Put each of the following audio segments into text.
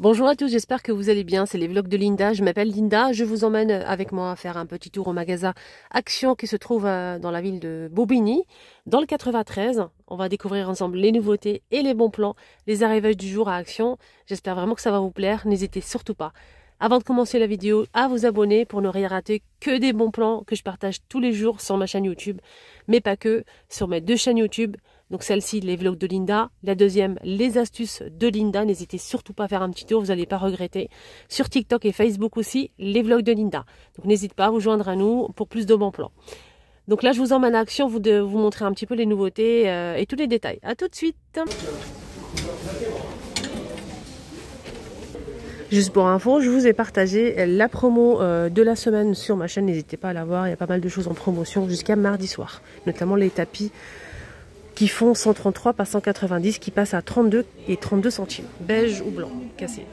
Bonjour à tous, j'espère que vous allez bien, c'est les vlogs de Linda, je m'appelle Linda, je vous emmène avec moi faire un petit tour au magasin Action qui se trouve dans la ville de Bobigny, dans le 93. On va découvrir ensemble les nouveautés et les bons plans, les arrivages du jour à Action. J'espère vraiment que ça va vous plaire, n'hésitez surtout pas, avant de commencer la vidéo, à vous abonner pour ne rien rater que des bons plans que je partage tous les jours sur ma chaîne YouTube, mais pas que, sur mes deux chaînes YouTube. Donc celle-ci, les vlogs de Linda. La deuxième, les astuces de Linda. N'hésitez surtout pas à faire un petit tour, vous n'allez pas regretter. Sur TikTok et Facebook aussi, les vlogs de Linda. Donc n'hésitez pas à vous joindre à nous pour plus de bons plans. Donc là, je vous emmène à Action, vous montrer un petit peu les nouveautés et tous les détails. A tout de suite. Juste pour info, je vous ai partagé la promo de la semaine sur ma chaîne. N'hésitez pas à la voir, il y a pas mal de choses en promotion jusqu'à mardi soir. Notamment les tapis qui font 133 par 190, qui passent à 32 et 32 centimes, beige ou blanc, cassé.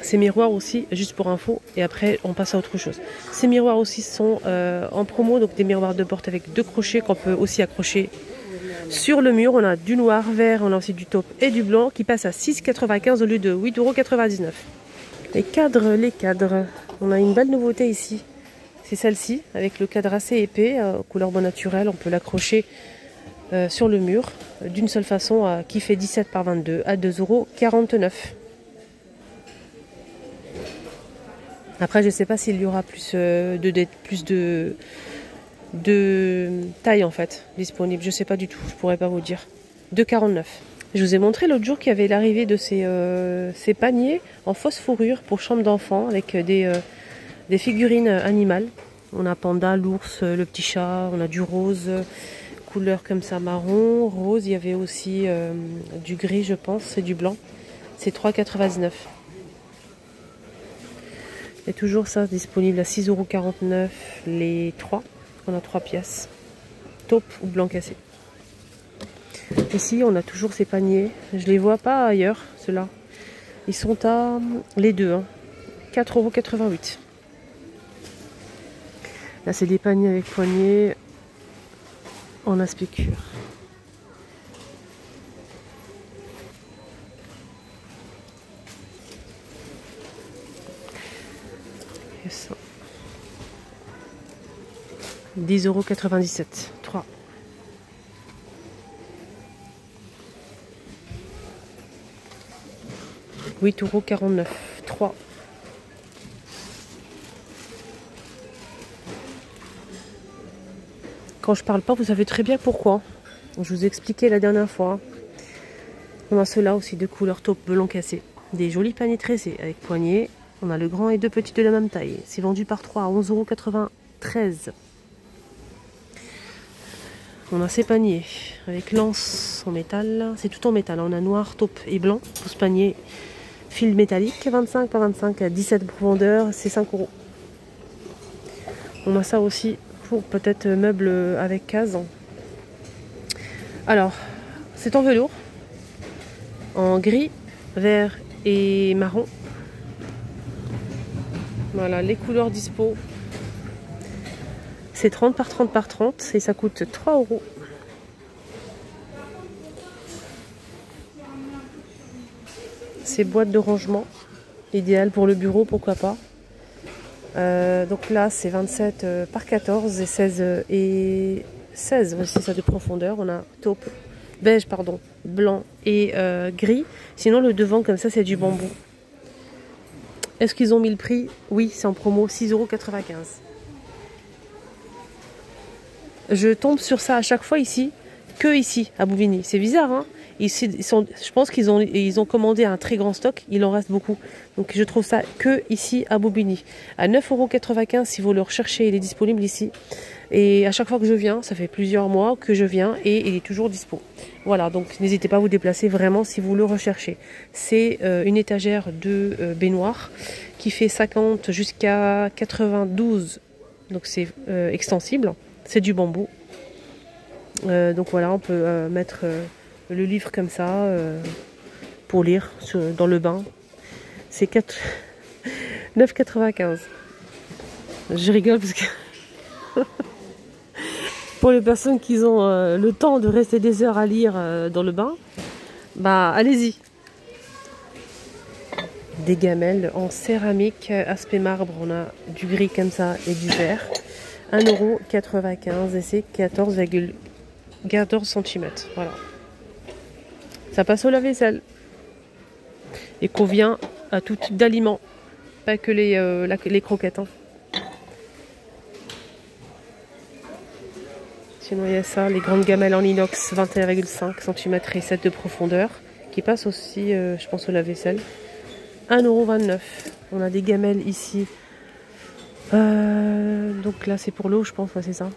Ces miroirs aussi, juste pour info, et après on passe à autre chose. Ces miroirs aussi sont en promo, donc des miroirs de porte avec deux crochets qu'on peut aussi accrocher sur le mur. On a du noir, vert, on a aussi du taupe et du blanc qui passent à 6,95 au lieu de 8,99 €. Les cadres, on a une belle nouveauté ici. C'est celle-ci, avec le cadre assez épais, couleur bois naturel, on peut l'accrocher sur le mur d'une seule façon qui fait 17 par 22 à 2,49 €. Après je ne sais pas s'il y aura plus de taille en fait disponible, je ne sais pas du tout, je pourrais pas vous dire. 2,49 €. Je vous ai montré l'autre jour qu'il y avait l'arrivée de ces paniers en fausse fourrure pour chambre d'enfant avec des figurines animales. On a panda, l'ours, le petit chat, on a du rose, couleur comme ça, marron, rose. Il y avait aussi du gris, je pense, et du blanc. C'est 3,99 €. Il y a toujours ça disponible à 6,49 € les 3. On a 3 pièces. Taupe ou blanc cassé. Ici, on a toujours ces paniers. Je les vois pas ailleurs, ceux-là. Ils sont à les deux, 4,88 €. Là, c'est des paniers avec poignées en aspécure. Et ça. 10,97 €. 3. « 8,49 €. 3. Quand je parle pas, vous savez très bien pourquoi. Je vous ai expliqué la dernière fois. On a ceux-là aussi de couleur taupe blanc cassé. Des jolis paniers tressés avec poignées. On a le grand et deux petits de la même taille. C'est vendu par 3 à 11,93 €. On a ces paniers avec lance en métal. C'est tout en métal. On a noir, taupe et blanc. Pour ce panier, fil métallique, 25 par 25 à 17 de profondeur. C'est 5 €. On a ça aussi pour peut-être meubles avec case. Alors, c'est en velours, en gris, vert et marron. Voilà, les couleurs dispo. C'est 30 par 30 par 30 et ça coûte 3 €. Ces boîtes de rangement, idéal pour le bureau, pourquoi pas. Donc là, c'est 27 par 14 et 16 aussi, ça de profondeur. On a taupe, beige, pardon, blanc et gris. Sinon, le devant, comme ça, c'est du bambou. Est-ce qu'ils ont mis le prix? Oui, c'est en promo, 6,95 €. Je tombe sur ça à chaque fois ici, que ici, à Bobigny. C'est bizarre, hein? Je pense qu'ils ont commandé un très grand stock, il en reste beaucoup. Donc je trouve ça que ici à Bobigny. À 9,95 € si vous le recherchez, il est disponible ici. Et à chaque fois que je viens, ça fait plusieurs mois que je viens et il est toujours dispo. Voilà, donc n'hésitez pas à vous déplacer vraiment si vous le recherchez. C'est une étagère de baignoire qui fait 50 jusqu'à 92. Donc c'est extensible, c'est du bambou. Donc voilà, on peut mettre le livre comme ça pour lire dans le bain. C'est 9,95 €. Je rigole parce que pour les personnes qui ont le temps de rester des heures à lire dans le bain, bah allez-y. des gamelles en céramique, aspect marbre. On a du gris comme ça et du vert. 1,95 € et c'est 14,14 cm. Voilà. Ça passe au lave-vaisselle. Et convient à tout type d'aliments. Pas que les croquettes. Hein. Sinon, il y a ça, les grandes gamelles en inox, 21,5 cm et 7 de profondeur, qui passent aussi, je pense, au lave-vaisselle. 1,29 €. On a des gamelles ici. Donc là, c'est pour l'eau, je pense, ouais, c'est ça.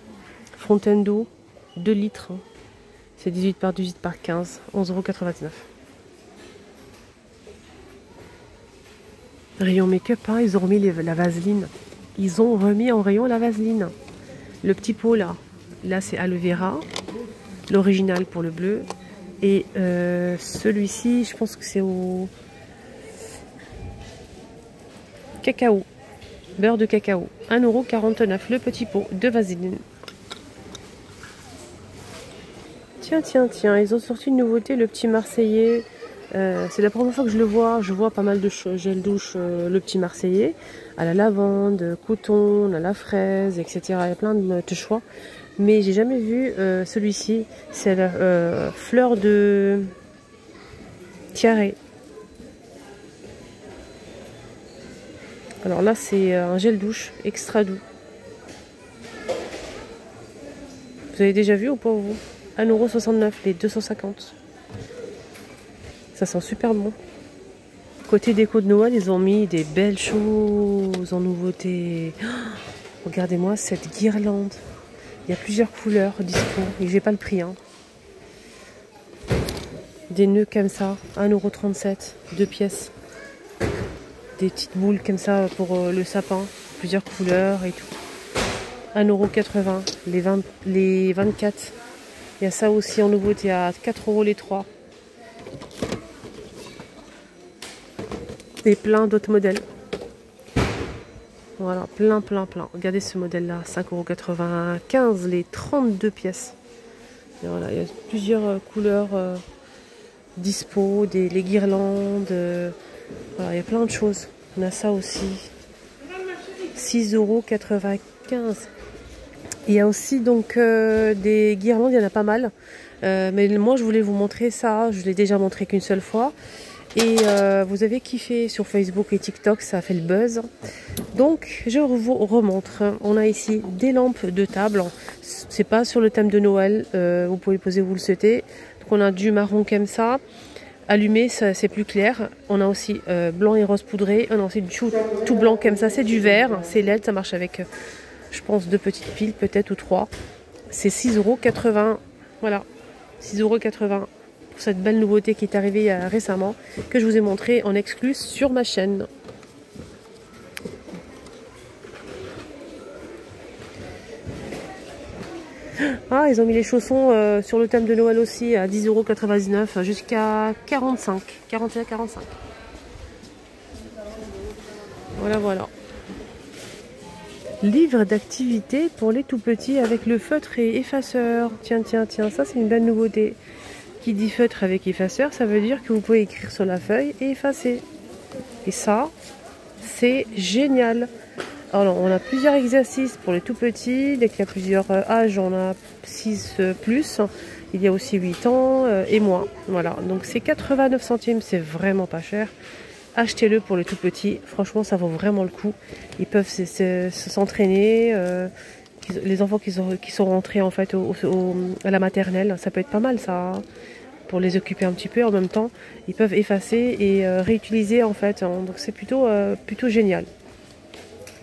Fontaine d'eau, 2 litres. C'est 18 par 18 par 15, 11,99 €. Rayon make-up, hein, ils ont remis la vaseline. Ils ont remis en rayon la vaseline. Le petit pot là. Là, c'est aloe vera, l'original pour le bleu. Et celui-ci, je pense que c'est au cacao, beurre de cacao. 1,49 € le petit pot de vaseline. Tiens, tiens, tiens, ils ont sorti une nouveauté, le petit Marseillais. C'est la première fois que je le vois. Je vois pas mal de gel douche, le petit Marseillais. À la lavande, coton, à la fraise, etc. Il y a plein de choix. Mais j'ai jamais vu celui-ci. C'est la fleur de tiare. Alors là, c'est un gel douche extra doux. Vous avez déjà vu ou pas vous? 1,69 € les 250. Ça sent super bon. Côté déco de Noël, ils ont mis des belles choses en nouveauté. Oh, regardez-moi cette guirlande. Il y a plusieurs couleurs dispo et j'ai pas le prix. Hein. Des nœuds comme ça, 1,37 €, 2 pièces. Des petites boules comme ça pour le sapin, plusieurs couleurs et tout. 1,80 € les 24. Il y a ça aussi en nouveauté à 4 € les 3. Et plein d'autres modèles. Voilà, plein. Regardez ce modèle-là, 5,95 € les 32 pièces. Et voilà, il y a plusieurs couleurs dispo, les guirlandes. Voilà, il y a plein de choses. On a ça aussi. 6,95 €. Il y a aussi donc des guirlandes, il y en a pas mal. Mais moi, je voulais vous montrer ça. Je l'ai déjà montré qu'une seule fois. Et vous avez kiffé sur Facebook et TikTok, ça a fait le buzz. Donc je vous remontre. On a ici des lampes de table. C'est pas sur le thème de Noël. Vous pouvez poser où vous le souhaitez. Donc on a du marron comme ça. Allumé, c'est plus clair. On a aussi blanc et rose poudré. On a aussi du tout blanc comme ça. C'est du vert. C'est LED. Ça marche avec, je pense, 2 petites piles peut-être ou 3. C'est 6,80 €. Voilà. 6,80 €. Cette belle nouveauté qui est arrivée récemment, que je vous ai montré en exclu sur ma chaîne. Ah, ils ont mis les chaussons sur le thème de Noël aussi à 10,99 € jusqu'à 41,45 €. Voilà. Livre d'activité pour les tout petits avec le feutre et effaceur. Tiens, ça c'est une belle nouveauté. Qui dit feutre avec effaceur, ça veut dire que vous pouvez écrire sur la feuille et effacer. Et ça, c'est génial. Alors, on a plusieurs exercices pour les tout petits. Dès qu'il y a plusieurs âges, on a 6 plus. Il y a aussi 8 ans et moins. Voilà, donc c'est 89 centimes, c'est vraiment pas cher. Achetez-le pour les tout petits. Franchement, ça vaut vraiment le coup. Ils peuvent s'entraîner. Les enfants qui sont rentrés en fait à la maternelle, ça peut être pas mal ça. Hein. Pour les occuper un petit peu en même temps, ils peuvent effacer et réutiliser en fait. Hein. Donc c'est plutôt génial.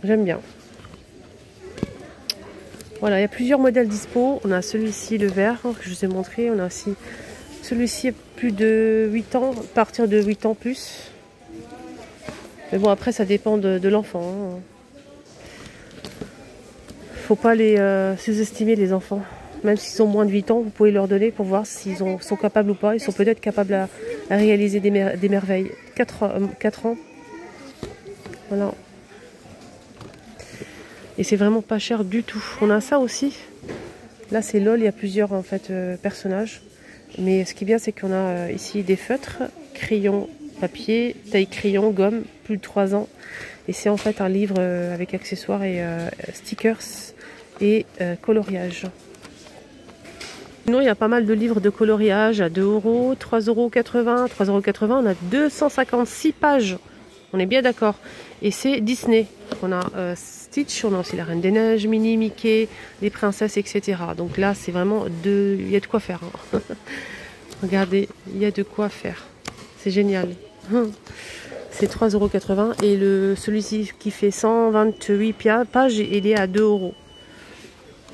J'aime bien. Voilà, il y a plusieurs modèles dispo. On a celui-ci, le vert, que je vous ai montré. On a aussi celui-ci, plus de 8 ans, à partir de 8 ans plus. Mais bon, après, ça dépend de l'enfant. Hein. Faut pas les sous-estimer, les enfants. Même s'ils ont moins de 8 ans, vous pouvez leur donner pour voir s'ils sont capables ou pas. Ils sont peut-être capables à réaliser des merveilles. 4 ans. Voilà. Et c'est vraiment pas cher du tout. On a ça aussi. Là, c'est LOL. Il y a plusieurs en fait personnages. Mais ce qui est bien, c'est qu'on a ici des feutres, crayons papier, taille crayon, gomme, plus de 3 ans. Et c'est en fait un livre avec accessoires et stickers et coloriage. Sinon, il y a pas mal de livres de coloriage à 2 €, 3,80 €. 3,80 €, on a 256 pages. On est bien d'accord. Et c'est Disney. On a Stitch, on a aussi la Reine des Neiges, Minnie, Mickey, les princesses, etc. Donc là, c'est vraiment il y a de quoi faire. Hein. Regardez, il y a de quoi faire. C'est génial. C'est 3,80 € et celui-ci qui fait 128 pages, il est à 2 €.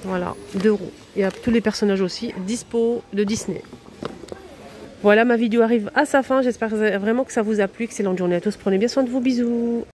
Voilà, 2 €. Il y a tous les personnages aussi dispo de Disney. Voilà, ma vidéo arrive à sa fin. J'espère vraiment que ça vous a plu. Excellente journée à tous. Prenez bien soin de vous. Bisous.